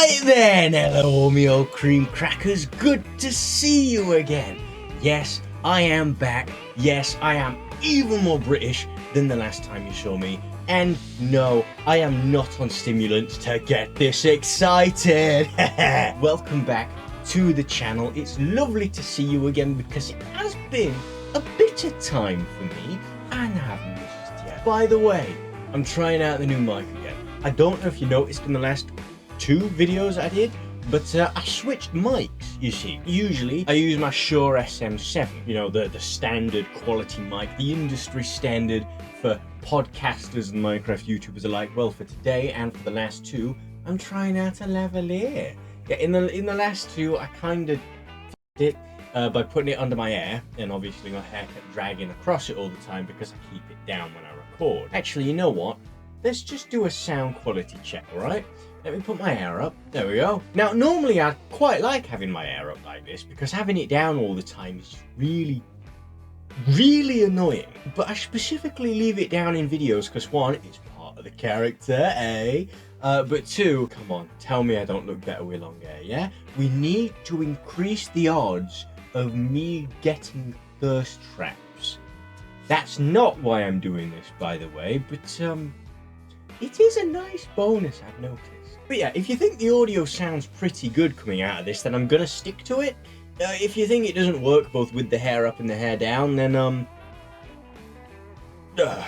Right then, hello me old cream crackers, good to see you again. Yes, I am back. Yes, I am even more British than the last time you saw me. And no, I am not on stimulants to get this excited. Welcome back to the channel. It's lovely to see you again because it has been a bit of time for me and I haven't missed yet. By the way, I'm trying out the new mic again. I don't know if you noticed in the last 2 videos I did, but I switched mics, you see. Usually I use my Shure SM7, you know, the standard quality mic, the industry standard for podcasters and Minecraft YouTubers alike. Well, for today and for the last 2, I'm trying out a lavalier. Yeah, in the last 2, I kind of f***ed it by putting it under my hair, and obviously my hair kept dragging across it all the time because I keep it down when I record. Actually, you know what? Let's just do a sound quality check, alright? Let me put my hair up. There we go. Now, normally I quite like having my hair up like this because having it down all the time is really annoying. But I specifically leave it down in videos because 1, it's part of the character, eh? But 2, come on, tell me I don't look better with long hair, yeah? We need to increase the odds of me getting thirst traps. That's not why I'm doing this, by the way, but it is a nice bonus, I've noticed. But yeah, if you think the audio sounds pretty good coming out of this, then I'm gonna stick to it. If you think it doesn't work both with the hair up and the hair down, then let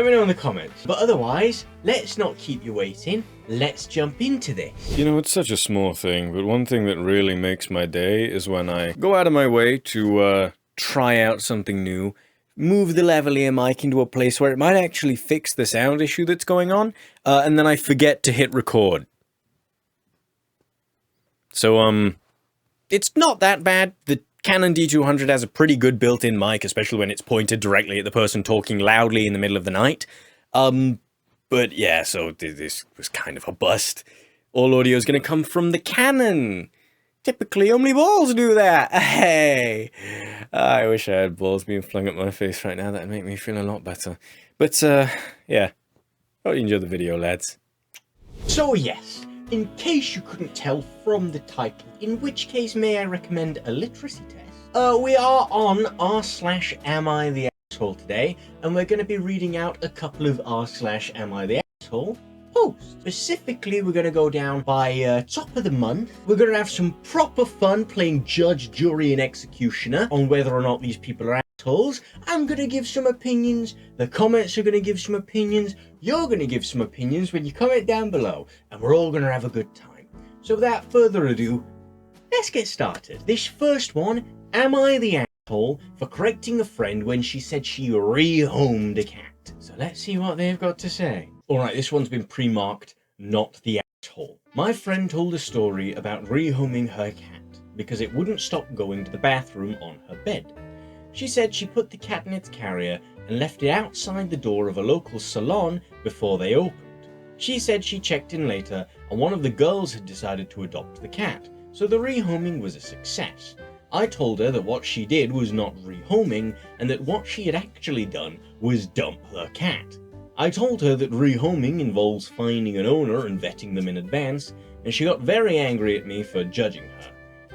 me know in the comments. But otherwise, let's not keep you waiting. Let's jump into this. You know, it's such a small thing, but one thing that really makes my day is when I go out of my way to try out something new, move the lavalier mic into a place where it might actually fix the sound issue that's going on, and then I forget to hit record. So, it's not that bad. The Canon D200 has a pretty good built-in mic, especially when it's pointed directly at the person talking loudly in the middle of the night. But yeah, so this was kind of a bust. All audio is going to come from the Canon. Typically, only balls do that. Hey, I wish I had balls being flung at my face right now. That'd make me feel a lot better. But, yeah. Hope you enjoyed the video, lads. So yes, in case you couldn't tell from the title, in which case may I recommend a literacy test? We are on r/AmITheA today, and we're going to be reading out a couple of r/AmITheA posts. Specifically, we're going to go down by top of the month. We're going to have some proper fun playing judge, jury, and executioner on whether or not these people are assholes. I'm going to give some opinions. The comments are going to give some opinions. You're going to give some opinions when you comment down below, and we're all going to have a good time. So without further ado, let's get started. This first one, am I the asshole for correcting a friend when she said she rehomed a cat? So let's see what they've got to say. Alright, this one's been pre-marked, not the asshole. My friend told a story about rehoming her cat because it wouldn't stop going to the bathroom on her bed. She said she put the cat in its carrier and left it outside the door of a local salon before they opened. She said she checked in later and one of the girls had decided to adopt the cat, so the rehoming was a success. I told her that what she did was not rehoming and that what she had actually done was dump her cat. I told her that rehoming involves finding an owner and vetting them in advance, and she got very angry at me for judging her.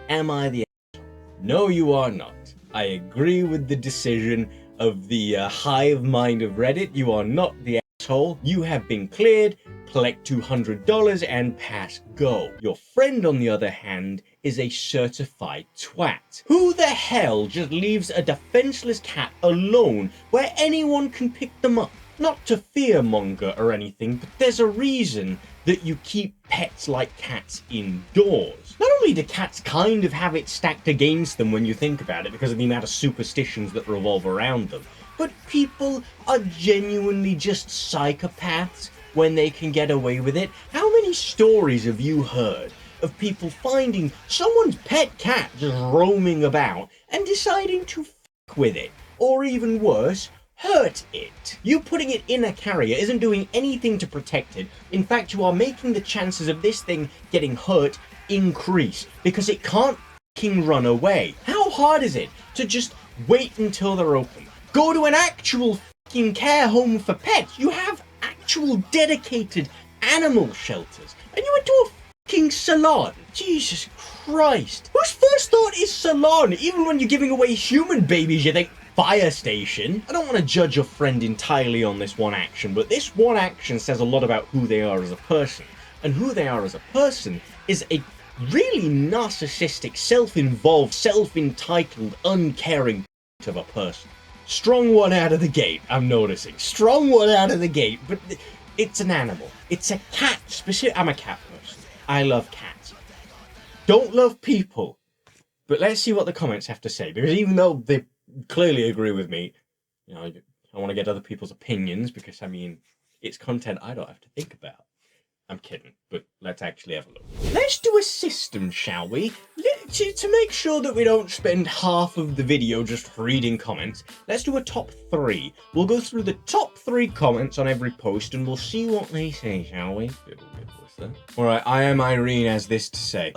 Am I the asshole? No, you are not. I agree with the decision of the hive mind of Reddit. You are not the asshole. You have been cleared. Collect $200 and pass go. Your friend, on the other hand, is a certified twat. Who the hell just leaves a defenseless cat alone where anyone can pick them up? Not to fearmonger or anything, but there's a reason that you keep pets like cats indoors. Not only do cats kind of have it stacked against them when you think about it because of the amount of superstitions that revolve around them, but people are genuinely just psychopaths when they can get away with it. How many stories have you heard of people finding someone's pet cat just roaming about and deciding to f*** with it? Or even worse, hurt it. You putting it in a carrier isn't doing anything to protect it. In fact, you are making the chances of this thing getting hurt increase because it can't f***ing run away. How hard is it to just wait until they're open? Go to an actual f***ing care home for pets. You have actual dedicated animal shelters. And you went to a fucking salon. Jesus Christ. Whose first thought is salon? Even when you're giving away human babies, you think fire station. I don't want to judge your friend entirely on this one action, but this one action says a lot about who they are as a person. And who they are as a person is a really narcissistic, self-involved, self-entitled, uncaring of a person. Strong one out of the gate, I'm noticing. Strong one out of the gate, but it's an animal. It's a cat. I'm a cat person. I love cats. Don't love people. But let's see what the comments have to say, because even though they clearly agree with me, you know, I want to get other people's opinions, because, I mean, it's content I don't have to think about. I'm kidding, but let's actually have a look. Let's do a system, shall we? To make sure that we don't spend half of the video just reading comments, let's do a top 3. We'll go through the top 3 comments on every post and we'll see what they say, shall we? Alright, I am Irene has this to say.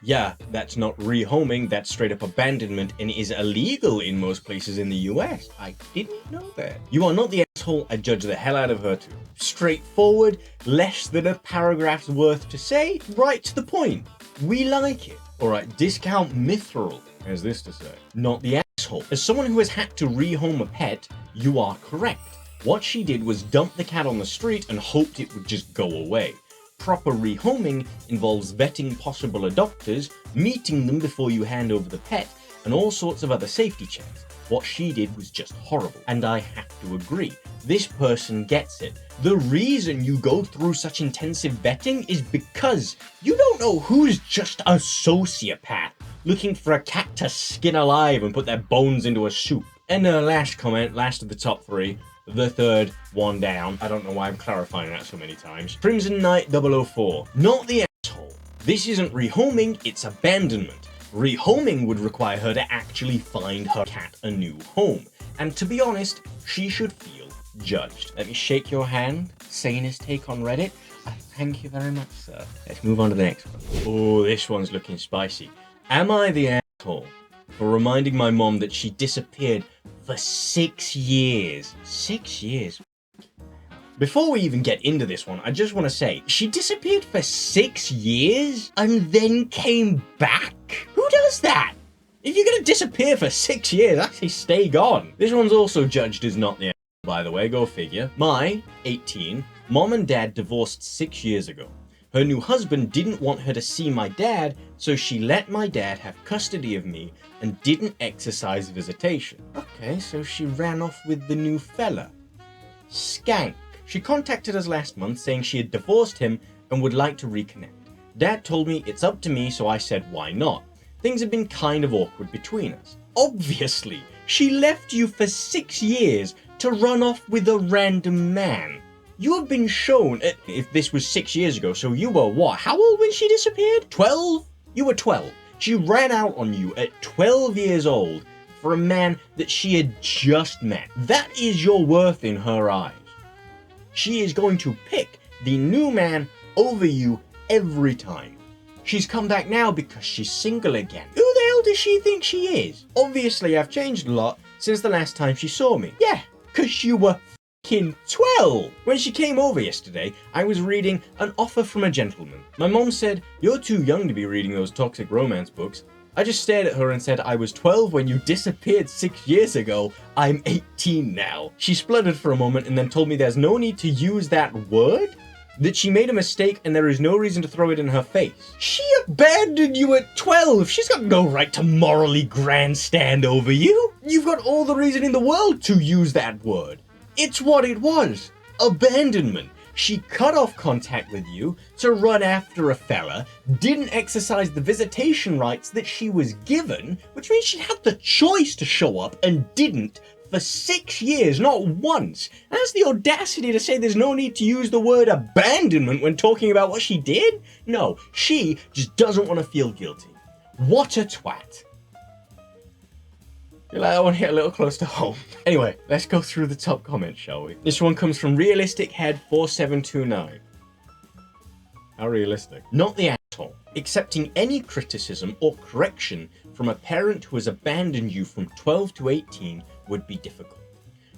Yeah, that's not rehoming, that's straight up abandonment and is illegal in most places in the US. I didn't know that. You are not the asshole, I judge the hell out of her too. Straightforward, less than a paragraph's worth to say, right to the point. We like it. Alright, Discount Mithril has this to say. Not the asshole. As someone who has had to rehome a pet, you are correct. What she did was dump the cat on the street and hoped it would just go away. Proper rehoming involves vetting possible adopters, meeting them before you hand over the pet, and all sorts of other safety checks. What she did was just horrible, and I have to agree. This person gets it. The reason you go through such intensive vetting is because you don't know who's just a sociopath looking for a cat to skin alive and put their bones into a soup. And last comment, last of the top 3. The third one down. I don't know why I'm clarifying that so many times. Crimson Knight 004. Not the asshole. This isn't rehoming, it's abandonment. Rehoming would require her to actually find her cat a new home. And to be honest, she should feel judged. Let me shake your hand. Sanest take on Reddit. Thank you very much, sir. Let's move on to the next one. Oh, this one's looking spicy. Am I the asshole for reminding my mom that she disappeared for 6 years? 6 years. Before we even get into this one, I just want to say, she disappeared for 6 years and then came back? Who does that? If you're gonna disappear for 6 years, actually stay gone. This one's also judged as not the asshole, by the way, go figure. My, 18, mom and dad divorced 6 years ago. Her new husband didn't want her to see my dad, so she let my dad have custody of me and didn't exercise visitation. Okay, so she ran off with the new fella. Skank. She contacted us last month saying she had divorced him and would like to reconnect. Dad told me it's up to me, so I said why not. Things have been kind of awkward between us. Obviously, she left you for 6 years to run off with a random man. You have been shown, if this was 6 years ago, so you were what? How old when she disappeared? 12? You were 12. She ran out on you at 12 years old for a man that she had just met. That is your worth in her eyes. She is going to pick the new man over you every time. She's come back now because she's single again. Who the hell does she think she is? Obviously, I've changed a lot since the last time she saw me. Yeah, because you were f***ing 12. When she came over yesterday, I was reading An Offer from a Gentleman. My mom said, "You're too young to be reading those toxic romance books." I just stared at her and said, "I was 12 when you disappeared 6 years ago. I'm 18 now." She spluttered for a moment and then told me there's no need to use that word, that she made a mistake and there is no reason to throw it in her face. She abandoned you at 12. She's got no right to morally grandstand over you. You've got all the reason in the world to use that word. It's what it was. Abandonment. She cut off contact with you to run after a fella, didn't exercise the visitation rights that she was given, which means she had the choice to show up and didn't for 6 years, not once. And has the audacity to say there's no need to use the word abandonment when talking about what she did? No, she just doesn't want to feel guilty. What a twat. Feel like I want to hit a little close to home. Anyway, let's go through the top comments, shall we? This one comes from Realistic Head 4729. How realistic? Not the asshole. Accepting any criticism or correction from a parent who has abandoned you from 12 to 18 would be difficult.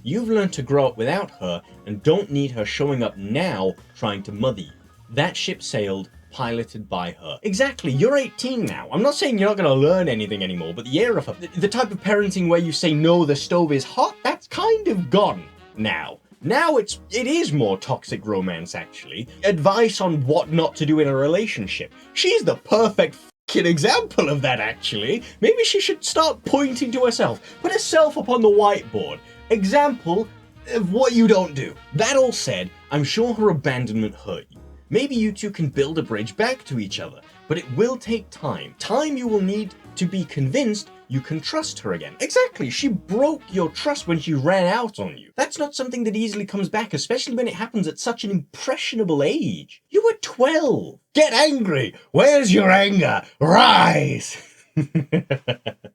You've learned to grow up without her and don't need her showing up now trying to mother you. That ship sailed piloted by her. Exactly, you're 18 now. I'm not saying you're not going to learn anything anymore, but the era of the type of parenting where you say, no, the stove is hot, that's kind of gone now. Now it is more toxic romance, actually. Advice on what not to do in a relationship. She's the perfect f***ing example of that, actually. Maybe she should start pointing to herself. Put herself up on the whiteboard. Example of what you don't do. That all said, I'm sure her abandonment hurt you. Maybe you two can build a bridge back to each other, but it will take time. Time you will need to be convinced you can trust her again. Exactly, she broke your trust when she ran out on you. That's not something that easily comes back, especially when it happens at such an impressionable age. You were 12. Get angry. Where's your anger? Rise.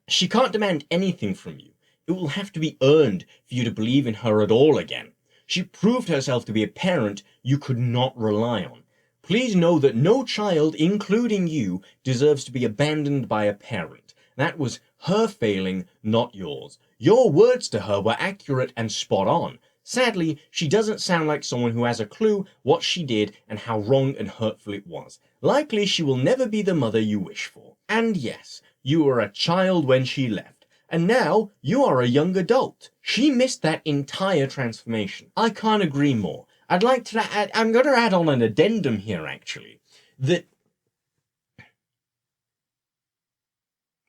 She can't demand anything from you. It will have to be earned for you to believe in her at all again. She proved herself to be a parent you could not rely on. Please know that no child, including you, deserves to be abandoned by a parent. That was her failing, not yours. Your words to her were accurate and spot on. Sadly, she doesn't sound like someone who has a clue what she did and how wrong and hurtful it was. Likely she will never be the mother you wish for. And yes, you were a child when she left. And now you are a young adult. She missed that entire transformation. I can't agree more. I'd like to add, I'm going to add on an addendum here, actually, that...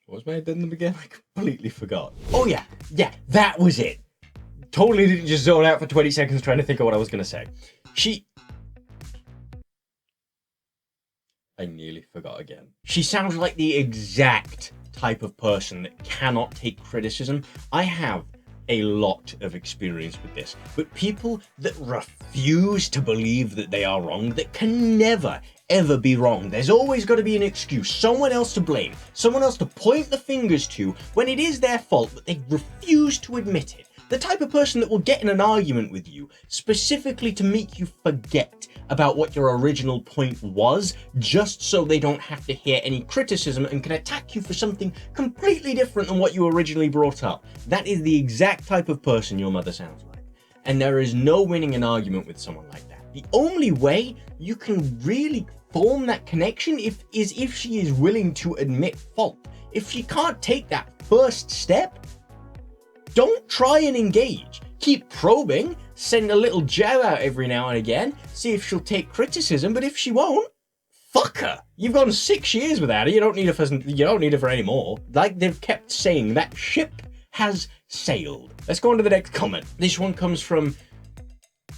What was my addendum again? I completely forgot. Oh yeah, that was it. Totally didn't just zone out for 20 seconds trying to think of what I was going to say. I nearly forgot again. She sounds like the exact type of person that cannot take criticism. I have a lot of experience with this, but people that refuse to believe that they are wrong, that can never ever be wrong. There's always got to be an excuse, someone else to blame, someone else to point the fingers to when it is their fault, but they refuse to admit it. The type of person that will get in an argument with you specifically to make you forget about what your original point was, just so they don't have to hear any criticism and can attack you for something completely different than what you originally brought up. That is the exact type of person your mother sounds like. And there is no winning an argument with someone like that. The only way you can really form that connection is if she is willing to admit fault. If she can't take that first step, don't try and engage. Keep probing, send a little jab out every now and again, see if she'll take criticism, but if she won't, fuck her. You've gone 6 years without her, you don't need her for any more. Like they've kept saying, that ship has sailed. Let's go on to the next comment. This one comes from,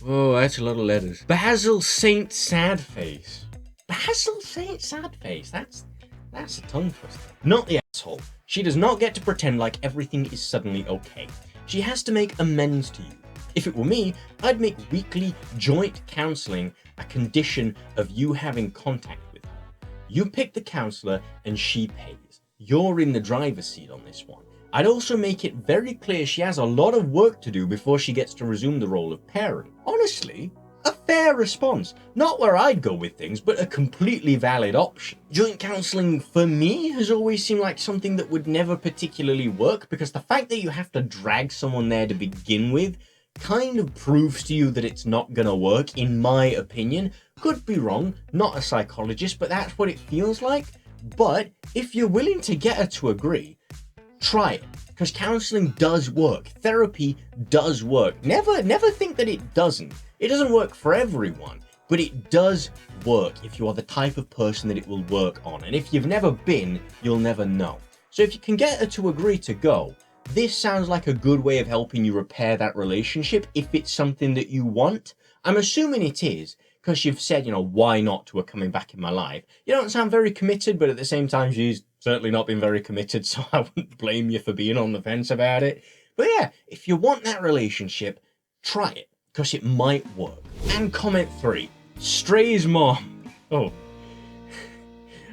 oh, that's a lot of letters. Basil Saint Sadface. Basil Saint Sadface, that's a tongue twister. Not the asshole. She does not get to pretend like everything is suddenly okay. She has to make amends to you. If it were me, I'd make weekly joint counselling a condition of you having contact with her. You pick the counsellor and she pays. You're in the driver's seat on this one. I'd also make it very clear she has a lot of work to do before she gets to resume the role of parent. Honestly, a fair response. Not where I'd go with things, but a completely valid option. Joint counselling, for me, has always seemed like something that would never particularly work, because the fact that you have to drag someone there to begin with kind of proves to you that it's not gonna work, in my opinion. Could be wrong, not a psychologist, but that's what it feels like. But if you're willing to get her to agree, try it. Because counselling does work. Therapy does work. Never think that it doesn't. It doesn't work for everyone, but it does work if you are the type of person that it will work on. And if you've never been, you'll never know. So if you can get her to agree to go, this sounds like a good way of helping you repair that relationship if it's something that you want. I'm assuming it is, because you've said, why not to her coming back in my life. You don't sound very committed, but at the same time, she's certainly not been very committed, so I wouldn't blame you for being on the fence about it. But yeah, if you want that relationship, try it, because it might work. And comment 3, Stray's mom. Oh,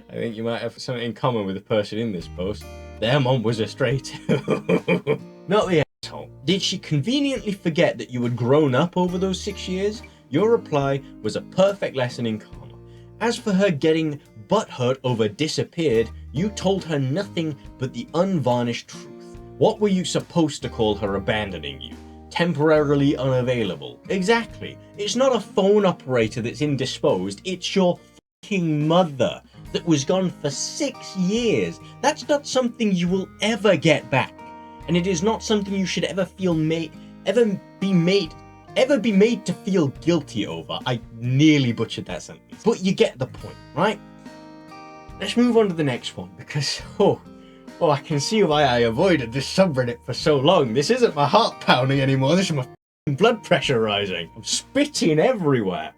I think you might have something in common with the person in this post. Their mom was a stray too. Not the asshole. Did she conveniently forget that you had grown up over those 6 years? Your reply was a perfect lesson in karma. As for her getting butthurt over disappeared, you told her nothing but the unvarnished truth. What were you supposed to call her abandoning you? Temporarily unavailable. Exactly. It's not a phone operator that's indisposed, it's your mother that was gone for 6 years. That's not something you will ever get back. And it is not something you should ever be made to feel guilty over. I nearly butchered that sentence. But you get the point, right? Let's move on to the next one, because, I can see why I avoided this subreddit for so long. This isn't my heart pounding anymore, this is my blood pressure rising. I'm spitting everywhere.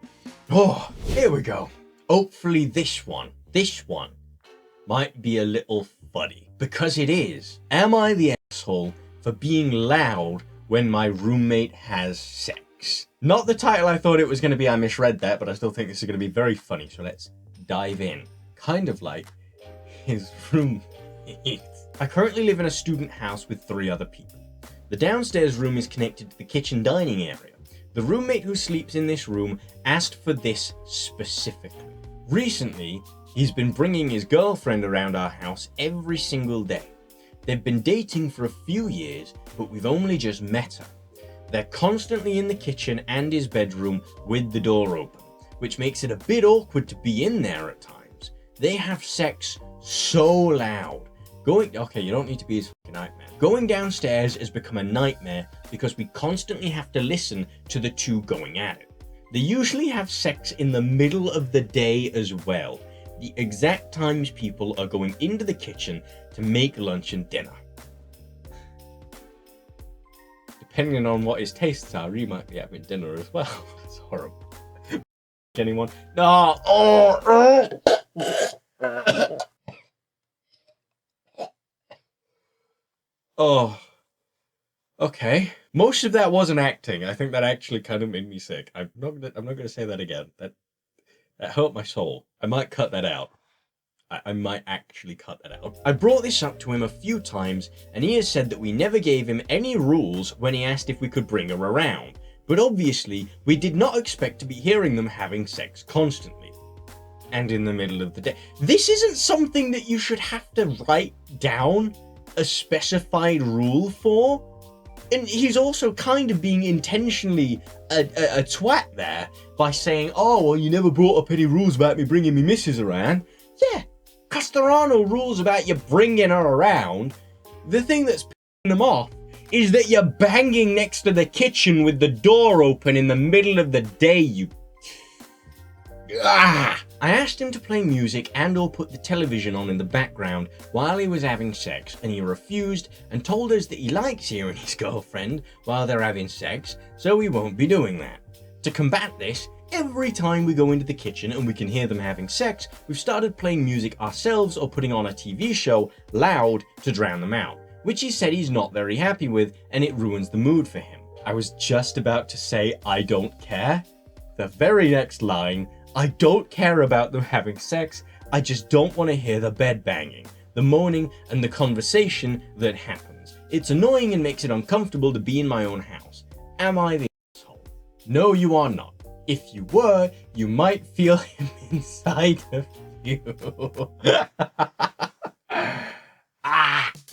Oh, here we go. Hopefully this one might be a little funny, because it is. Am I the asshole for being loud when my roommate has sex? Not the title I thought it was going to be, I misread that, but I still think this is going to be very funny, so let's dive in. Kind of like his roommate. I currently live in a student house with 3 other people. The downstairs room is connected to the kitchen dining area. The roommate who sleeps in this room asked for this specifically. Recently, he's been bringing his girlfriend around our house every single day. They've been dating for a few years, but we've only just met her. They're constantly in the kitchen and his bedroom with the door open, which makes it a bit awkward to be in there at times. They have sex so loud. Okay, you don't need to be his fucking nightmare. Going downstairs has become a nightmare because we constantly have to listen to the two going at it. They usually have sex in the middle of the day as well, the exact times people are going into the kitchen to make lunch and dinner. Depending on what his tastes are, he might be having dinner as well. That's horrible. Anyone? No! Oh, okay. Most of that wasn't acting. I think that actually kind of made me sick. I'm not gonna say that again. That hurt my soul. I might cut that out. I might actually cut that out. I brought this up to him a few times, and he has said that we never gave him any rules when he asked if we could bring her around. But obviously, we did not expect to be hearing them having sex constantly. And in the middle of the day. This isn't something that you should have to write down a specified rule for. And he's also kind of being intentionally a twat there by saying, oh, well, you never brought up any rules about me bringing me missus around. Yeah, because there are no rules about you bringing her around. The thing that's pissing them off is that you're banging next to the kitchen with the door open in the middle of the day, you... Ah! I asked him to play music and or put the television on in the background while he was having sex, and he refused and told us that he likes hearing his girlfriend while they're having sex, so we won't be doing that. To combat this, every time we go into the kitchen and we can hear them having sex, we've started playing music ourselves or putting on a TV show loud to drown them out, which he said he's not very happy with and it ruins the mood for him. I was just about to say, I don't care. The very next line, I don't care about them having sex, I just don't want to hear the bed banging, the moaning, and the conversation that happens. It's annoying and makes it uncomfortable to be in my own house. Am I the asshole? No, you are not. If you were, you might feel him inside of you.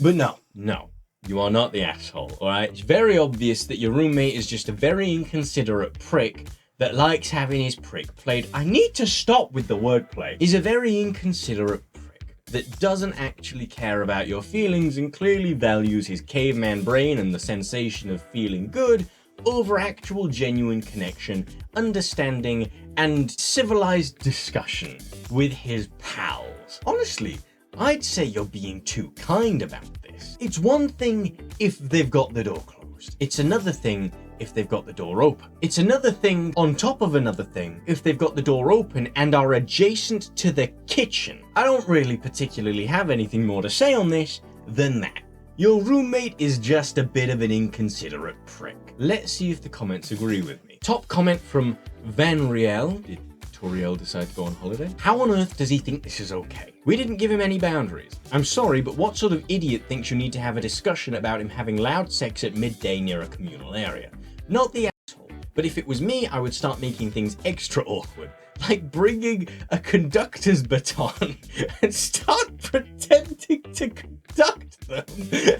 But no, you are not the asshole, alright? It's very obvious that your roommate is just a very inconsiderate prick that likes having his prick played. I need to stop with the wordplay. He's a very inconsiderate prick that doesn't actually care about your feelings and clearly values his caveman brain and the sensation of feeling good over actual genuine connection, understanding, and civilized discussion with his pals. Honestly, I'd say you're being too kind about this. It's one thing if they've got the door closed. It's another thing if they've got the door open. It's another thing on top of another thing if they've got the door open and are adjacent to the kitchen. I don't really particularly have anything more to say on this than that. Your roommate is just a bit of an inconsiderate prick. Let's see if the comments agree with me. Top comment from Van Riel. Did Toriel decide to go on holiday? How on earth does he think this is okay? We didn't give him any boundaries. I'm sorry, but what sort of idiot thinks you need to have a discussion about him having loud sex at midday near a communal area? Not the asshole, but if it was me, I would start making things extra awkward. Like bringing a conductor's baton and start pretending to conduct them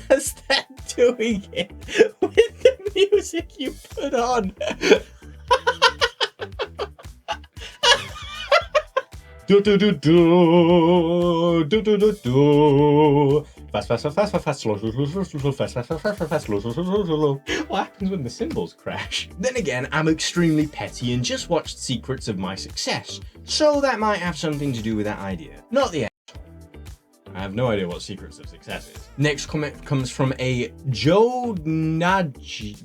as they're doing it with the music you put on. Do do do do do do do do. Fast, fast, fast, fast, fast, fast, slow, slow, slow, slow, slow, fast, fast, fast, fast, fast, slow, slow, slow, slow, slow. What happens when the cymbals crash? Then again, I'm extremely petty and just watched Secrets of My Success, so that might have something to do with that idea. Not the asshole. I have no idea what Secrets of Success is. Next comment comes from a Jodnaje.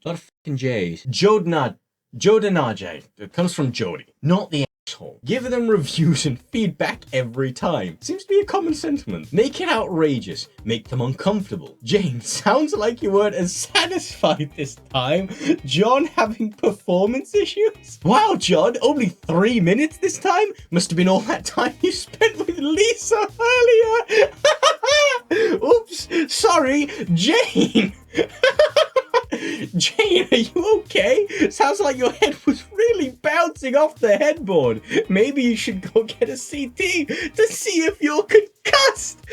What a fucking J's. Jodnaje. It comes from Jody, not the asshole. Give them reviews and feedback every time. Seems to be a common sentiment. Make it outrageous. Make them uncomfortable. Jane, sounds like you weren't as satisfied this time. John having performance issues? Wow, John, only 3 minutes this time? Must have been all that time you spent with Lisa earlier. Oops, sorry, Jane. Jane, are you okay? Sounds like your head was really bouncing off the headboard. Maybe you should go get a CT to see if you're concussed.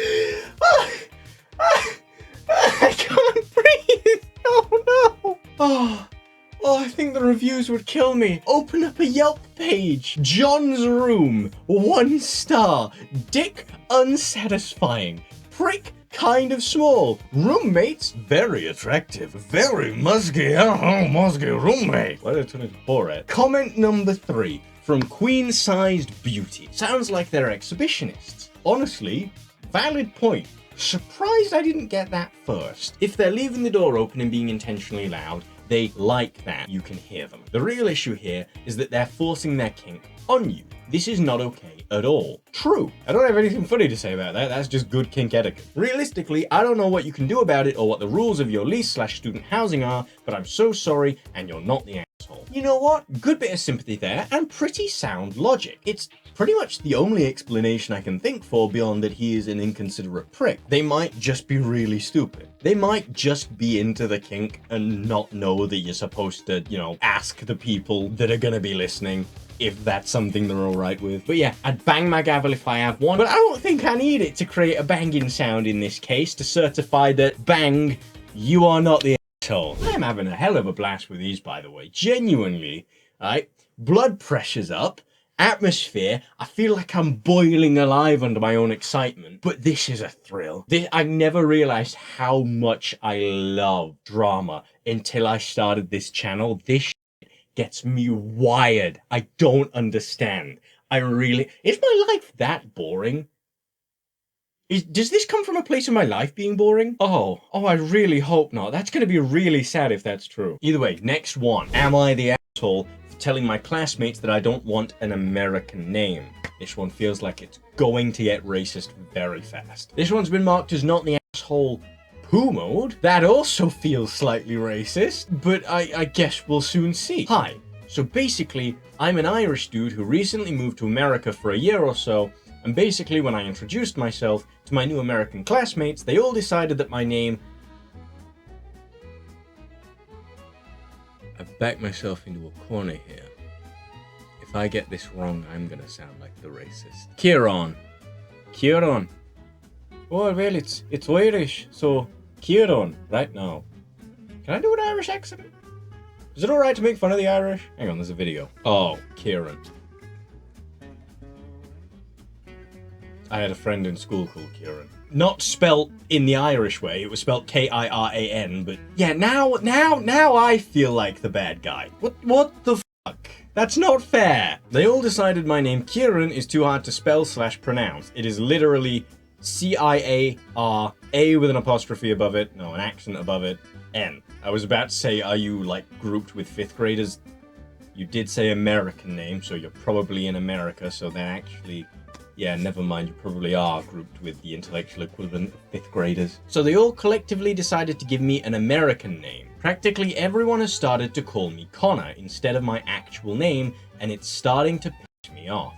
I can't breathe. Oh no. Oh, I think the reviews would kill me. Open up a Yelp page. John's room, 1 star. Dick unsatisfying. Prick kind of small. Roommates very attractive. Very musky. Oh, musky roommate. Why did I turn into Borat? Comment number 3 from Queen Sized Beauty. Sounds like they're exhibitionists. Honestly, valid point. Surprised I didn't get that first. If they're leaving the door open and being intentionally loud, they like that you can hear them. The real issue here is that they're forcing their kink on you. This is not okay at all. True. I don't have anything funny to say about that. That's just good kink etiquette. Realistically, I don't know what you can do about it or what the rules of your lease/student housing are, but I'm so sorry and you're not the asshole. You know what? Good bit of sympathy there and pretty sound logic. It's pretty much the only explanation I can think for beyond that he is an inconsiderate prick. They might just be really stupid. They might just be into the kink and not know that you're supposed to, ask the people that are gonna be listening if that's something they're alright with. But yeah, I'd bang my gavel if I have one, but I don't think I need it to create a banging sound in this case to certify that, bang, you are not the asshole. I'm having a hell of a blast with these, by the way. Genuinely, right? Blood pressure's up. Atmosphere, I feel like I'm boiling alive under my own excitement, but this is a thrill. I never realized how much I love drama until I started this channel. This shit gets me wired. I don't understand. Is my life that boring? Does this come from a place of my life being boring? Oh, I really hope not. That's gonna be really sad if that's true. Either way, next one. Am I the asshole telling my classmates that I don't want an American name? This one feels like it's going to get racist very fast. This one's been marked as not the asshole poo mode. That also feels slightly racist, but I guess we'll soon see. Hi. So basically, I'm an Irish dude who recently moved to America for a year or so, and basically when I introduced myself to my new American classmates, they all decided that my name... I've backed myself into a corner here. If I get this wrong, I'm gonna sound like the racist. Kieran. Oh, well, it's Irish, so Kieran, right now. Can I do an Irish accent? Is it alright to make fun of the Irish? Hang on, there's a video. Oh, Kieran. I had a friend in school called Kieran. Not spelt in the Irish way, it was spelt Kiran, but yeah, now I feel like the bad guy. What the fuck? That's not fair. They all decided my name Kieran is too hard to spell/pronounce. It is literally C-I-A-R, A with an apostrophe above it, no, an accent above it, N. I was about to say, are you like grouped with 5th graders? You did say American name, so you're probably in America, so then actually... yeah, never mind, you probably are grouped with the intellectual equivalent of 5th graders. So they all collectively decided to give me an American name. Practically everyone has started to call me Connor instead of my actual name, and it's starting to piss me off.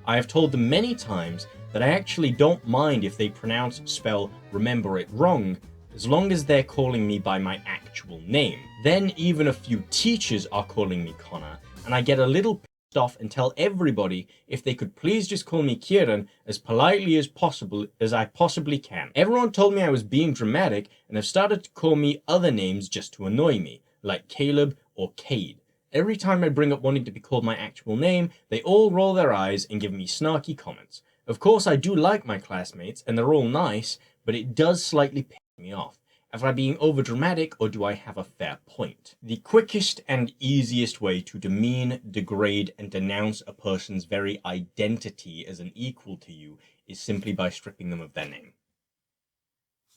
I have told them many times that I actually don't mind if they pronounce, spell, remember it wrong, as long as they're calling me by my actual name. Then even a few teachers are calling me Connor, and I get a little off and tell everybody if they could please just call me Kieran as politely as possible as I possibly can. Everyone told me I was being dramatic and have started to call me other names just to annoy me, like Caleb or Cade. Every time I bring up wanting to be called my actual name, they all roll their eyes and give me snarky comments. Of course, I do like my classmates, and they're all nice, but it does slightly piss me off. Am I being overdramatic, or do I have a fair point? The quickest and easiest way to demean, degrade, and denounce a person's very identity as an equal to you is simply by stripping them of their name.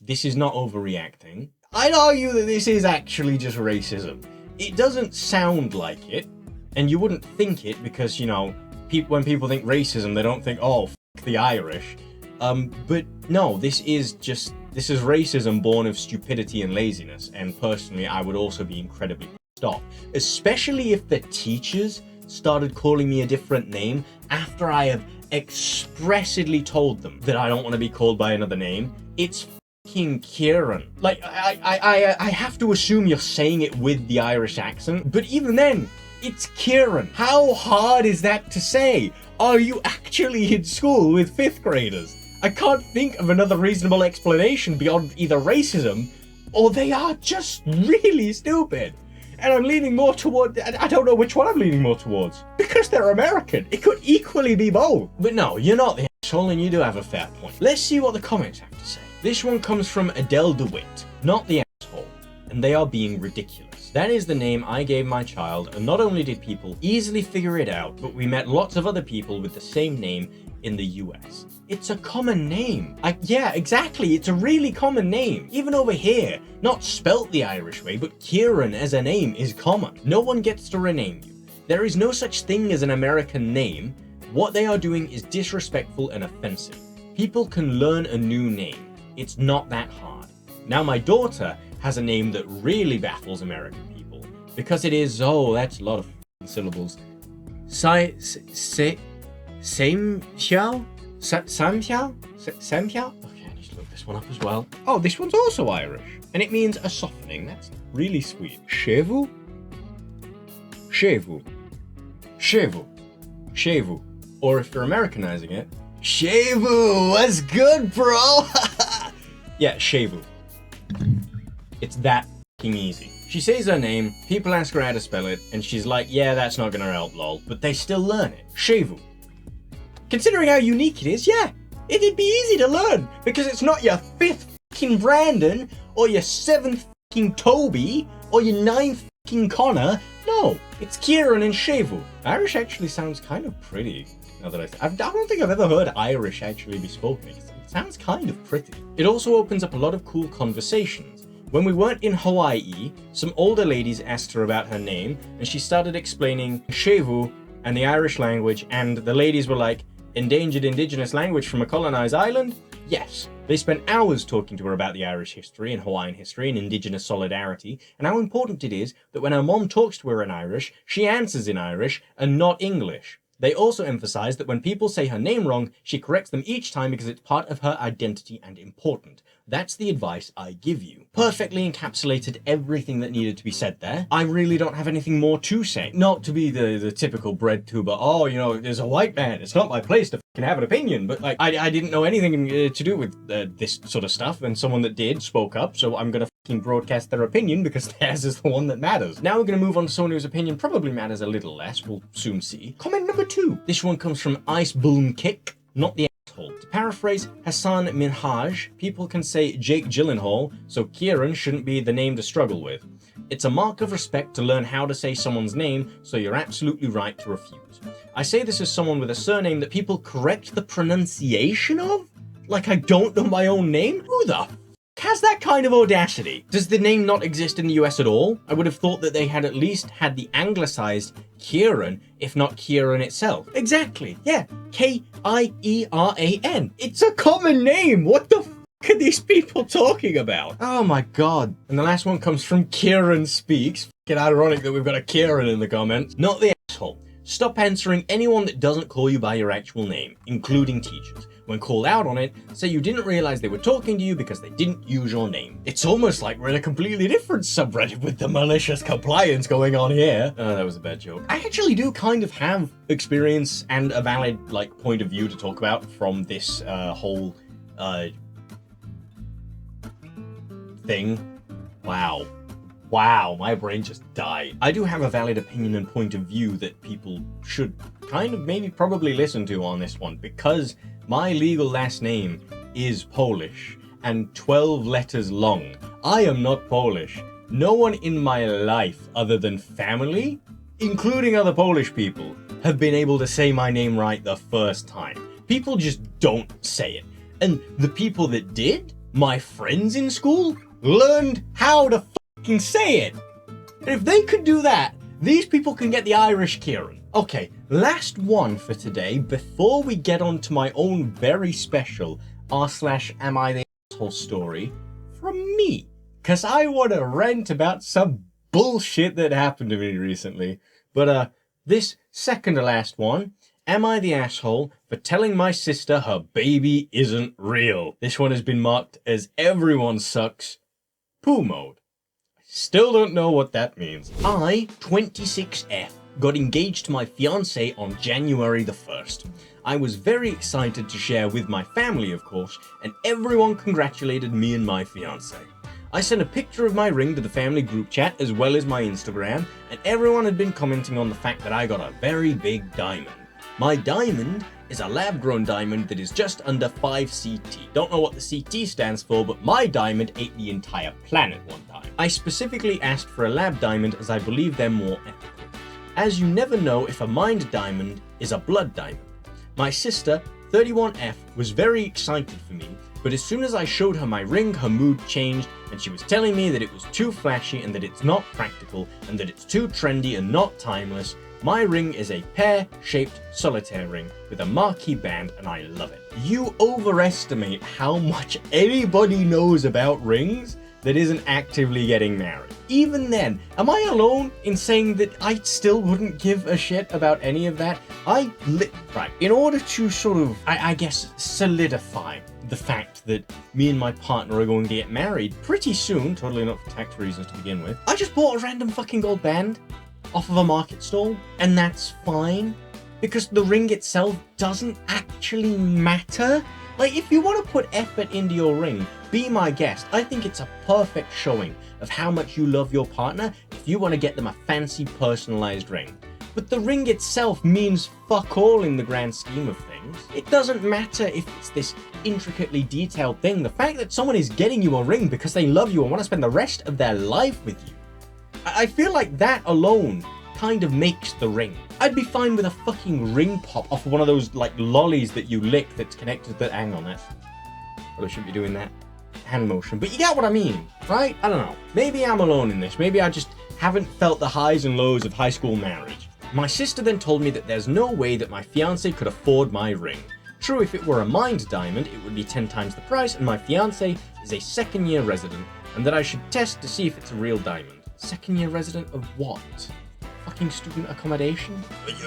This is not overreacting. I'd argue that this is actually just racism. It doesn't sound like it, and you wouldn't think it because, you know, when people think racism, they don't think, oh, f*** the Irish. But no, this is racism born of stupidity and laziness, and personally, I would also be incredibly pissed off. Especially if the teachers started calling me a different name after I have expressly told them that I don't want to be called by another name. It's fucking Kieran. Like, I have to assume you're saying it with the Irish accent, but even then, it's Kieran. How hard is that to say? Are you actually in school with 5th graders? I can't think of another reasonable explanation beyond either racism or they are just really stupid. And I'm leaning more toward, I don't know which one I'm leaning more towards. Because they're American. It could equally be both. But no, you're not the asshole and you do have a fair point. Let's see what the comments have to say. This one comes from Adele DeWitt, not the asshole, and they are being ridiculous. That is the name I gave my child, and not only did people easily figure it out, but we met lots of other people with the same name in the US. It's a common name. Yeah, exactly, it's a really common name. Even over here, not spelt the Irish way, but Kieran as a name is common. No one gets to rename you. There is no such thing as an American name. What they are doing is disrespectful and offensive. People can learn a new name. It's not that hard. Now my daughter has a name that really baffles American people because it is, oh, that's a lot of syllables. Samxiao? Samxiao? Okay, I need to look this one up as well. Oh, this one's also Irish, and it means a softening. That's really sweet. Shevu? Shevu. Shevu. Shevu. Or if you're Americanizing it, Shevu! What's good, bro? Yeah, Shevu. It's that f***ing easy. She says her name, people ask her how to spell it, and she's like, yeah, that's not gonna help, lol. But they still learn it. Shevu. Considering how unique it is, yeah, it'd be easy to learn, because it's not your 5th f***ing Brandon, or your 7th f***ing Toby, or your 9th f***ing Connor. No, it's Kieran and Shevu. Irish actually sounds kind of pretty, now that I don't think I've ever heard Irish actually be spoken. It sounds kind of pretty. It also opens up a lot of cool conversations. When we weren't in Hawaii, some older ladies asked her about her name, and she started explaining Shevu and the Irish language, and the ladies were like, endangered indigenous language from a colonized island? Yes. They spent hours talking to her about the Irish history and Hawaiian history and indigenous solidarity, and how important it is that when her mom talks to her in Irish, she answers in Irish and not English. They also emphasized that when people say her name wrong, she corrects them each time because it's part of her identity and important. That's the advice I give you. Perfectly encapsulated everything that needed to be said there. I really don't have anything more to say. Not to be the typical bread tuber, oh, you know, there's a white man, it's not my place to f***ing have an opinion, but like, I didn't know anything to do with this sort of stuff, and someone that did spoke up, so I'm gonna f***ing broadcast their opinion because theirs is the one that matters. Now we're gonna move on to someone whose opinion probably matters a little less, we'll soon see. Comment number 2. This one comes from Ice Boom Kick, not the asshole. To paraphrase Hassan Minhaj, people can say Jake Gyllenhaal, so Kieran shouldn't be the name to struggle with. It's a mark of respect to learn how to say someone's name, so you're absolutely right to refuse. I say this as someone with a surname that people correct the pronunciation of? Like I don't know my own name? Who the f*** has that kind of audacity? Does the name not exist in the US at all? I would have thought that they had at least had the anglicized Kieran, if not Kieran itself. Exactly, yeah. K-I-E-R-A-N. It's a common name. What the f*** are these people talking about? Oh my god. And the last one comes from Kieran Speaks. F***ing ironic that we've got a Kieran in the comments. Not the asshole. Stop answering anyone that doesn't call you by your actual name, including teachers. When called out on it, say you didn't realize they were talking to you because they didn't use your name. It's almost like we're in a completely different subreddit with the malicious compliance going on here. Oh, that was a bad joke. I actually do kind of have experience and a valid, like, point of view to talk about from this whole thing. Wow. Wow, my brain just died. I do have a valid opinion and point of view that people should kind of maybe probably listen to on this one, because my legal last name is Polish and 12 letters long. I am not Polish. No one in my life other than family, including other Polish people, have been able to say my name right the first time. People just don't say it. And the people that did, my friends in school, learned how to fucking say it. And if they could do that, these people can get the Irish Kieran. Okay, last one for today before we get on to my own very special r/AmITheA story from me. Cause I want to rant about some bullshit that happened to me recently. But this second to last one, am I the asshole for telling my sister her baby isn't real? This one has been marked as everyone sucks poo mode. I still don't know what that means. I, 26F, got engaged to my fiancé on January the 1st. I was very excited to share with my family, of course, and everyone congratulated me and my fiancé. I sent a picture of my ring to the family group chat as well as my Instagram, and everyone had been commenting on the fact that I got a very big diamond. My diamond is a lab-grown diamond that is just under 5 CT. Don't know what the CT stands for, but my diamond ate the entire planet one time. I specifically asked for a lab diamond as I believe they're more ethical, as you never know if a mined diamond is a blood diamond. My sister, 31F, was very excited for me, but as soon as I showed her my ring, her mood changed, and she was telling me that it was too flashy and that it's not practical and that it's too trendy and not timeless. My ring is a pear-shaped solitaire ring with a marquee band, and I love it. You overestimate how much anybody knows about rings that isn't actively getting married. Even then, am I alone in saying that I still wouldn't give a shit about any of that? Right, in order to sort of, I guess, solidify the fact that me and my partner are going to get married pretty soon, totally not for tax reasons to begin with, I just bought a random fucking gold band off of a market stall, and that's fine, because the ring itself doesn't actually matter. Like, if you want to put effort into your ring, be my guest. I think it's a perfect showing of how much you love your partner if you want to get them a fancy personalized ring. But the ring itself means fuck all in the grand scheme of things. It doesn't matter if it's this intricately detailed thing. The fact that someone is getting you a ring because they love you and want to spend the rest of their life with you, I feel like that alone kind of makes the ring. I'd be fine with a fucking ring pop off of one of those like lollies that you lick that's connected to, hang on, that probably shouldn't be doing that hand motion, but you get what I mean, right? I don't know. Maybe I'm alone in this. Maybe I just haven't felt the highs and lows of high school marriage. My sister then told me that there's no way that my fiancé could afford my ring. True, if it were a mined diamond, it would be 10 times the price, and my fiancé is a second-year resident, and that I should test to see if it's a real diamond. Second-year resident of what? Fucking student accommodation?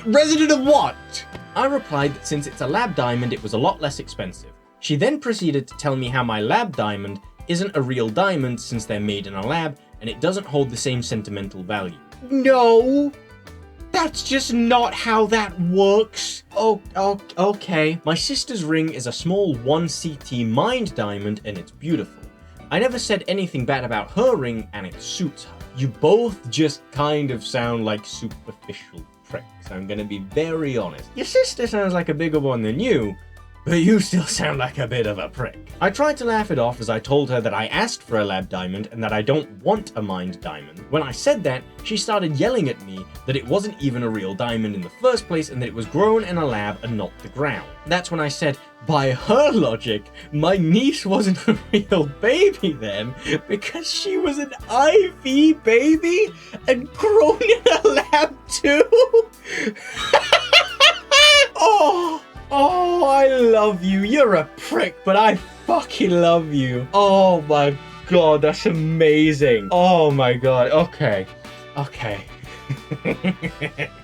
Resident of what? I replied that since it's a lab diamond, it was a lot less expensive. She then proceeded to tell me how my lab diamond isn't a real diamond since they're made in a lab, and it doesn't hold the same sentimental value. No! That's just not how that works. Oh, okay. My sister's ring is a small 1 CT mined diamond, and it's beautiful. I never said anything bad about her ring, and it suits her. You both just kind of sound like superficial pricks. I'm gonna be very honest. Your sister sounds like a bigger one than you, but you still sound like a bit of a prick. I tried to laugh it off as I told her that I asked for a lab diamond and that I don't want a mined diamond. When I said that, she started yelling at me that it wasn't even a real diamond in the first place and that it was grown in a lab and not the ground. That's when I said, by her logic, my niece wasn't a real baby then because she was an IV baby and grown in a lab too? Oh, I love you. You're a prick, but I fucking love you. Oh my god, that's amazing. Oh my god, okay.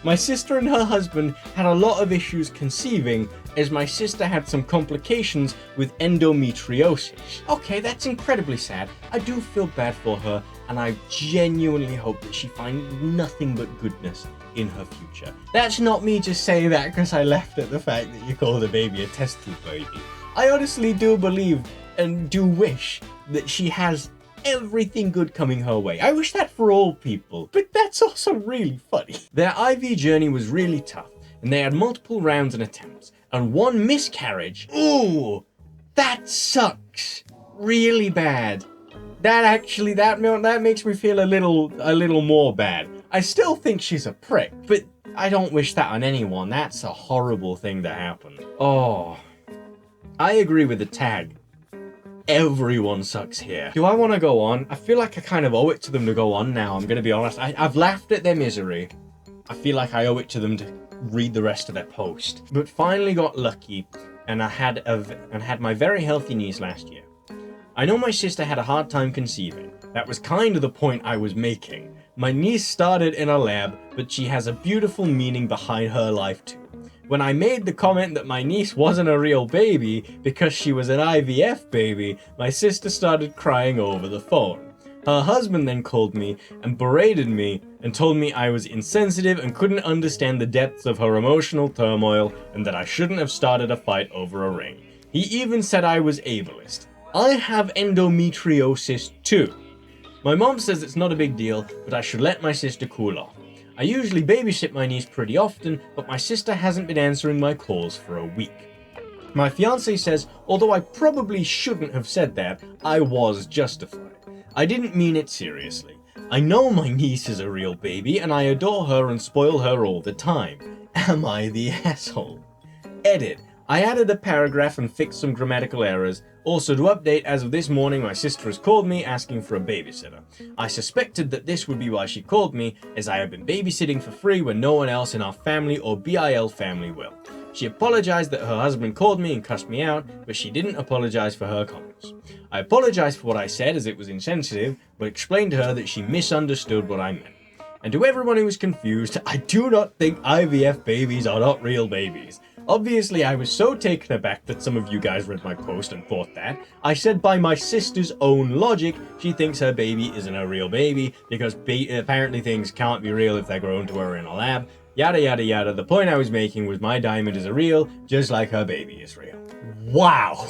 My sister and her husband had a lot of issues conceiving, as my sister had some complications with endometriosis. Okay, that's incredibly sad. I do feel bad for her, and I genuinely hope that she finds nothing but goodness in her future. That's not me just saying that because I laughed at the fact that you called the baby a test tube baby. I honestly do believe and do wish that she has everything good coming her way. I wish that for all people, but that's also really funny. Their IV journey was really tough, and they had multiple rounds and attempts, and one miscarriage. Ooh, that sucks really bad. That makes me feel a little more bad. I still think she's a prick, but I don't wish that on anyone. That's a horrible thing to happen. Oh, I agree with the tag. Everyone sucks here. Do I want to go on? I feel like I kind of owe it to them to go on now. I'm going to be honest. I've laughed at their misery. I feel like I owe it to them to read the rest of their post. But finally got lucky, and I had my very healthy niece last year. I know my sister had a hard time conceiving. That was kind of the point I was making. My niece started in a lab, but she has a beautiful meaning behind her life too. When I made the comment that my niece wasn't a real baby because she was an IVF baby, my sister started crying over the phone. Her husband then called me and berated me and told me I was insensitive and couldn't understand the depths of her emotional turmoil and that I shouldn't have started a fight over a ring. He even said I was ableist. I have endometriosis too. My mom says it's not a big deal, but I should let my sister cool off. I usually babysit my niece pretty often, but my sister hasn't been answering my calls for a week. My fiance says, although I probably shouldn't have said that, I was justified. I didn't mean it seriously. I know my niece is a real baby, and I adore her and spoil her all the time. Am I the asshole? Edit. I added a paragraph and fixed some grammatical errors. Also, to update, as of this morning, my sister has called me asking for a babysitter. I suspected that this would be why she called me, as I have been babysitting for free when no one else in our family or BIL family will. She apologized that her husband called me and cussed me out, but she didn't apologize for her comments. I apologized for what I said as it was insensitive, but explained to her that she misunderstood what I meant. And to everyone who was confused, I do not think IVF babies are not real babies. Obviously, I was so taken aback that some of you guys read my post and thought that. I said by my sister's own logic, she thinks her baby isn't a real baby because apparently things can't be real if they're grown to her in a lab. Yada yada yada. The point I was making was my diamond is real, just like her baby is real. Wow.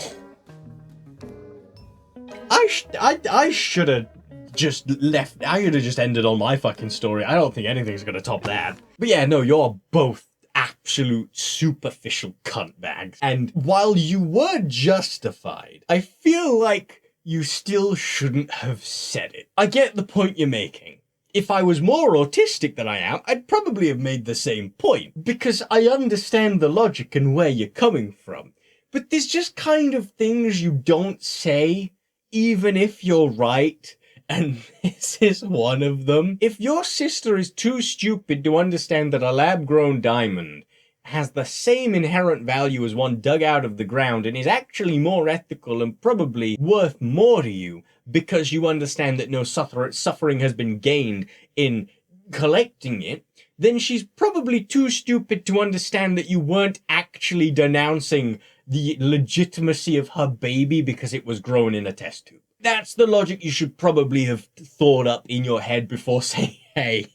I should have just left. I should have just ended on my fucking story. I don't think anything's gonna top that. But yeah, no, you're both absolute superficial cuntbags. And while you were justified, I feel like you still shouldn't have said it. I get the point you're making. If I was more autistic than I am, I'd probably have made the same point, because I understand the logic and where you're coming from. But there's just kind of things you don't say, even if you're right. And this is one of them. If your sister is too stupid to understand that a lab-grown diamond has the same inherent value as one dug out of the ground and is actually more ethical and probably worth more to you because you understand that no suffering has been gained in collecting it, then she's probably too stupid to understand that you weren't actually denouncing the legitimacy of her baby because it was grown in a test tube. That's the logic you should probably have thought up in your head before saying, hey,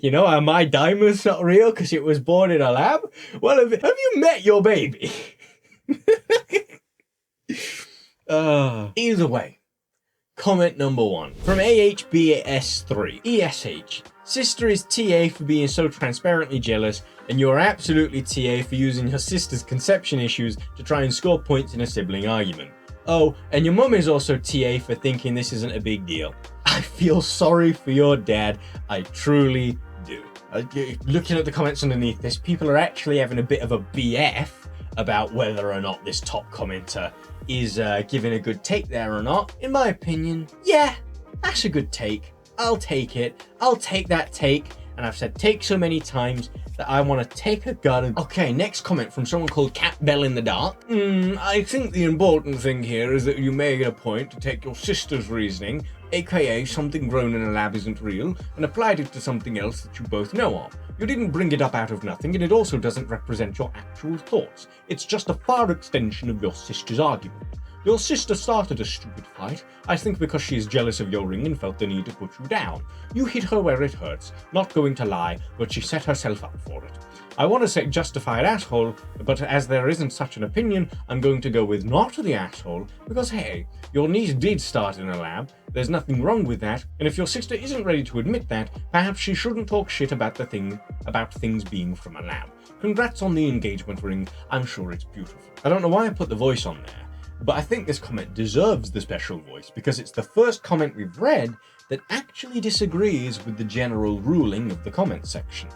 you know, are my diamonds not real because it was born in a lab? Well, have you met your baby? Either way, comment number 1 from AHBS3. ESH. Sister is TA for being so transparently jealous, and you're absolutely TA for using her sister's conception issues to try and score points in a sibling argument. Oh, and your mum is also TA for thinking this isn't a big deal. I feel sorry for your dad. I truly do. Looking at the comments underneath this, people are actually having a bit of a BF about whether or not this top commenter is giving a good take there or not. In my opinion, yeah, that's a good take. I'll take it. I'll take that take. And I've said take so many times that I want to take a gun. Okay, next comment from someone called Cat Bell in the Dark. I think the important thing here is that you made a point to take your sister's reasoning, aka something grown in a lab isn't real, and applied it to something else that you both know of. You didn't bring it up out of nothing, and it also doesn't represent your actual thoughts. It's just a far extension of your sister's argument. Your sister started a stupid fight, I think because she is jealous of your ring and felt the need to put you down. You hit her where it hurts, not going to lie, but she set herself up for it. I want to say justified asshole, but as there isn't such an opinion, I'm going to go with not the asshole, because hey, your niece did start in a lab, there's nothing wrong with that, and if your sister isn't ready to admit that, perhaps she shouldn't talk shit about things being from a lab. Congrats on the engagement ring, I'm sure it's beautiful. I don't know why I put the voice on there, but I think this comment deserves the special voice because it's the first comment we've read that actually disagrees with the general ruling of the comment section.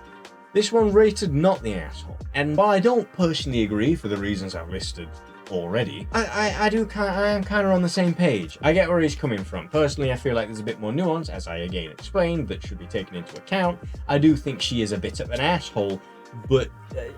This one rated not the asshole, and while I don't personally agree for the reasons I've listed already, I am kind of on the same page. I get where he's coming from. Personally, I feel like there's a bit more nuance, as I again explained, that should be taken into account. I do think she is a bit of an asshole, but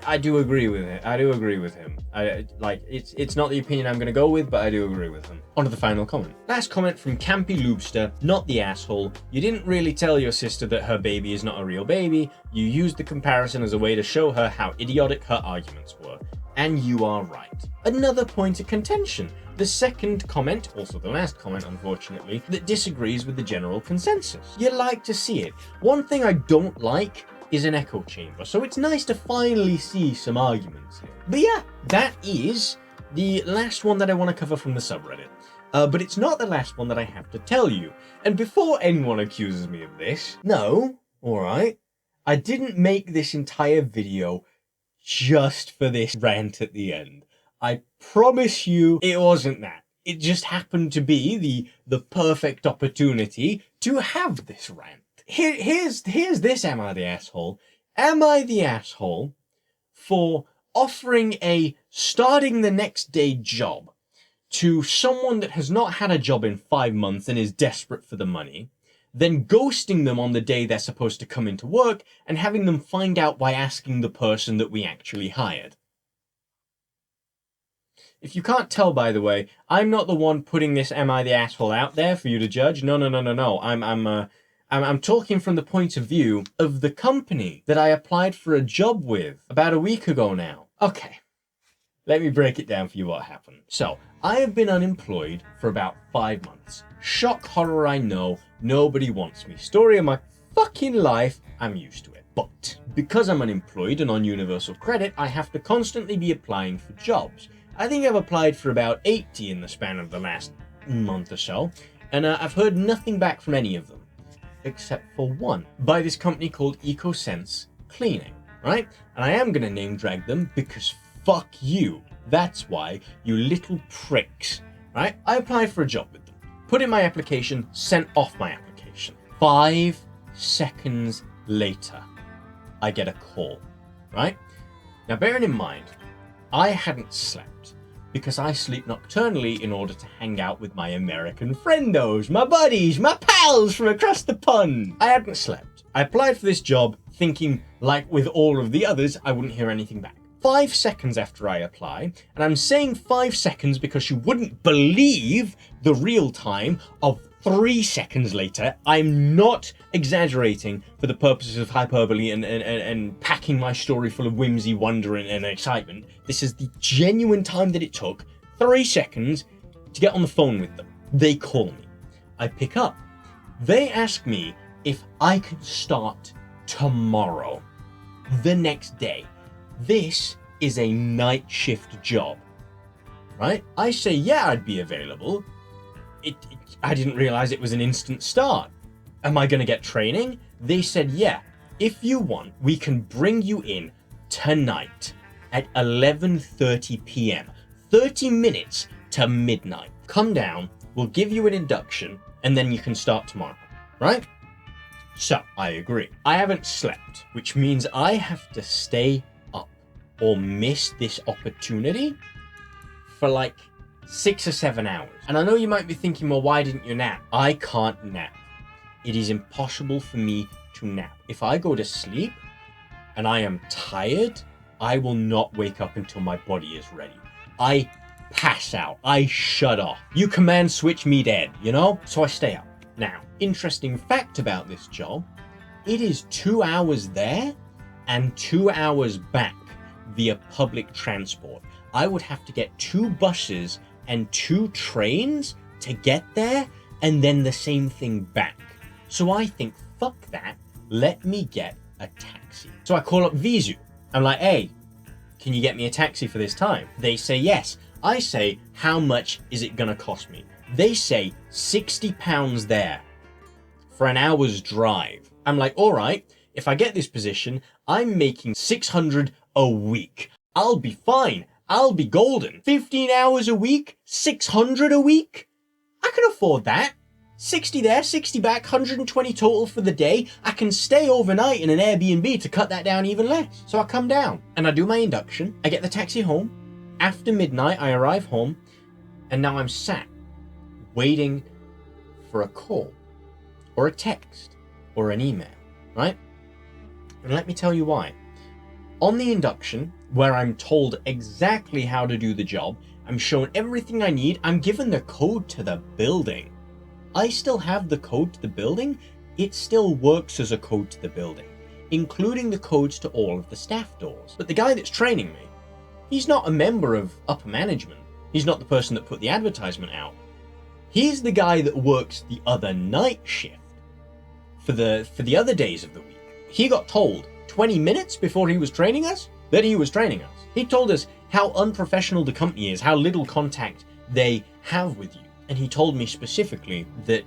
I do agree with it. I do agree with him. It's not the opinion I'm going to go with, but I do agree with him. On to the final comment. Last comment from Campy Loobster, not the asshole. You didn't really tell your sister that her baby is not a real baby. You used the comparison as a way to show her how idiotic her arguments were. And you are right. Another point of contention. The second comment, also the last comment unfortunately, that disagrees with the general consensus. You like to see it. One thing I don't like is an echo chamber, so it's nice to finally see some arguments here. But yeah, that is the last one that I want to cover from the subreddit. But it's not the last one that I have to tell you. And before anyone accuses me of this, no, alright, I didn't make this entire video just for this rant at the end. I promise you it wasn't that. It just happened to be the perfect opportunity to have this rant. Here's this Am I the Asshole? Am I the asshole for offering a starting the next day job to someone that has not had a job in 5 months and is desperate for the money, then ghosting them on the day they're supposed to come into work and having them find out by asking the person that we actually hired? If you can't tell, by the way, I'm not the one putting this Am I the Asshole out there for you to judge. No. I'm talking from the point of view of the company that I applied for a job with about a week ago now. Okay, let me break it down for you what happened. So, I have been unemployed for about 5 months. Shock horror, I know, nobody wants me. Story of my fucking life, I'm used to it. But, because I'm unemployed and on universal credit, I have to constantly be applying for jobs. I think I've applied for about 80 in the span of the last month or so, and I've heard nothing back from any of them. Except for one, by this company called EcoSense Cleaning, right? And I am going to name drag them because fuck you. That's why, you little pricks, right? I applied for a job with them, put in my application, sent off my application. 5 seconds later, I get a call, right? Now bearing in mind, I hadn't slept because I sleep nocturnally in order to hang out with my American friendos, my buddies, my pals from across the pond. I hadn't slept. I applied for this job thinking, like with all of the others, I wouldn't hear anything back. 5 seconds after I apply, and I'm saying 5 seconds because you wouldn't believe the real time of 3 seconds later. I'm not exaggerating for the purposes of hyperbole and packing my story full of whimsy, wonder, and excitement. This is the genuine time that it took, 3 seconds, to get on the phone with them. They call me. I pick up. They ask me if I could start tomorrow, the next day. This is a night shift job, right? I say, yeah, I'd be available. I didn't realize it was an instant start. Am I going to get training? They said, yeah, if you want, we can bring you in tonight at 11:30 p.m. 30 minutes to midnight. Come down, we'll give you an induction, and then you can start tomorrow, right? So, I agree. I haven't slept, which means I have to stay up or miss this opportunity for like 6 or 7 hours. And I know you might be thinking, well, why didn't you nap? I can't nap. It is impossible for me to nap. If I go to sleep and I am tired, I will not wake up until my body is ready. I pass out. I shut off. You command switch me dead, you know? So I stay up. Now, interesting fact about this job, it is 2 hours there and 2 hours back via public transport. I would have to get 2 buses and 2 trains to get there, and then the same thing back. So I think, fuck that, let me get a taxi. So I call up Vizu. I'm like, hey, can you get me a taxi for this time? They say yes. I say, how much is it gonna cost me? They say £60 there for an hour's drive. I'm like, all right, if I get this position, I'm making 600 a week. I'll be fine. I'll be golden. 15 hours a week, 600 a week. I can afford that. 60 there, 60 back, 120 total for the day. I can stay overnight in an Airbnb to cut that down even less. So I come down and I do my induction. I get the taxi home. After midnight, I arrive home, and now I'm sat waiting for a call or a text or an email, right? And let me tell you why. On the induction, where I'm told exactly how to do the job, I'm shown everything I need, I'm given the code to the building. I still have the code to the building. It still works as a code to the building, including the codes to all of the staff doors. But the guy that's training me, he's not a member of upper management. He's not the person that put the advertisement out. He's the guy that works the other night shift for the other days of the week. He got told 20 minutes before he was training us that he was training us. He told us how unprofessional the company is, how little contact they have with you. And he told me specifically that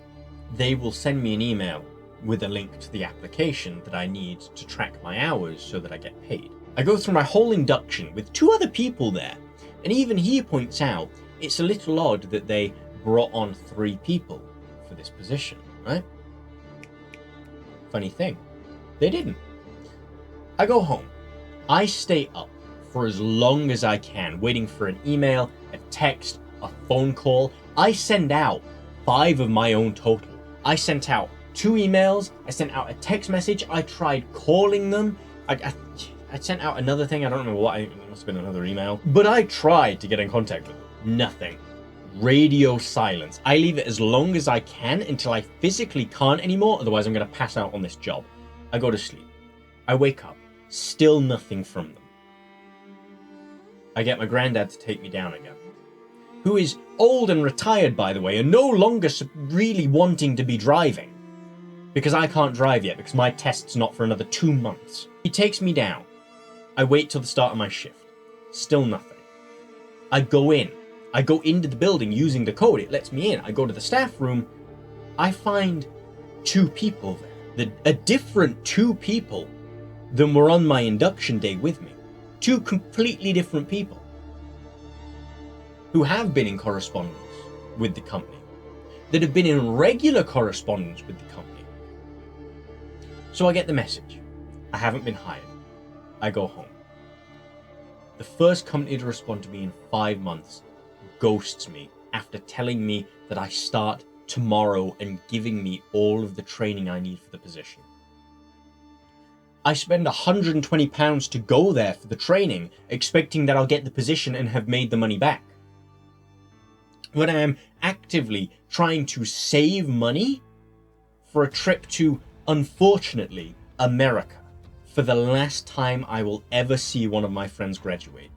they will send me an email with a link to the application that I need to track my hours so that I get paid. I go through my whole induction with 2 other people there, and even he points out it's a little odd that they brought on 3 people for this position, right? Funny thing, they didn't. I go home. I stay up for as long as I can, waiting for an email, a text, a phone call. I send out 5 of my own total. I sent out 2 emails. I sent out a text message. I tried calling them. I sent out another thing. I don't remember what. It must have been another email. But I tried to get in contact with them. Nothing. Radio silence. I leave it as long as I can until I physically can't anymore. Otherwise, I'm going to pass out on this job. I go to sleep. I wake up. Still nothing from them. I get my granddad to take me down again, who is old and retired, by the way, and no longer really wanting to be driving, because I can't drive yet, because my test's not for another 2 months. He takes me down. I wait till the start of my shift. Still nothing. I go in. I go into the building using the code. It lets me in. I go to the staff room. I find 2 people there. A different 2 people than were on my induction day with me. 2 completely different people who have been in correspondence with the company, that have been in regular correspondence with the company. So I get the message. I haven't been hired. I go home. The first company to respond to me in 5 months ghosts me after telling me that I start tomorrow and giving me all of the training I need for the position. I spend £120 to go there for the training, expecting that I'll get the position and have made the money back, when I am actively trying to save money for a trip to, unfortunately, America, for the last time I will ever see one of my friends graduate,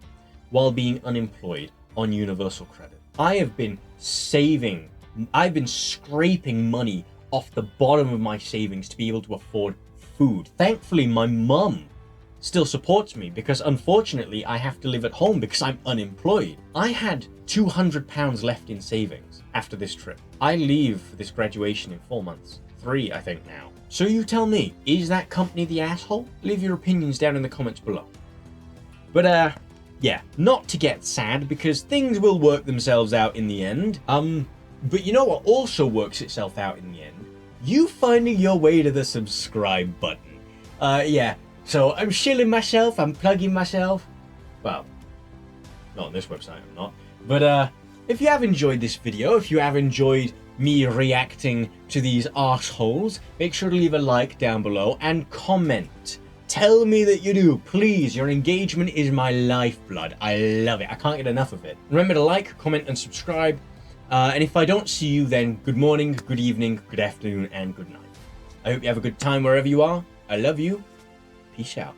while being unemployed on universal credit. I have been saving, I've been scraping money off the bottom of my savings to be able to afford food. Thankfully, my mum still supports me, because unfortunately I have to live at home because I'm unemployed. I had £200 left in savings after this trip. I leave for this graduation in 4 months. 3, I think now. So you tell me, is that company the asshole? Leave your opinions down in the comments below. But yeah, not to get sad, because things will work themselves out in the end. But you know what also works itself out in the end? You finding your way to the subscribe button. Yeah, so I'm shilling myself, I'm plugging myself. Well, not on this website, I'm not. But if you have enjoyed this video, if you have enjoyed me reacting to these arseholes, make sure to leave a like down below and comment. Tell me that you do, please. Your engagement is my lifeblood. I love it. I can't get enough of it. Remember to like, comment, and subscribe. And if I don't see you, then good morning, good evening, good afternoon, and good night. I hope you have a good time wherever you are. I love you. Peace out.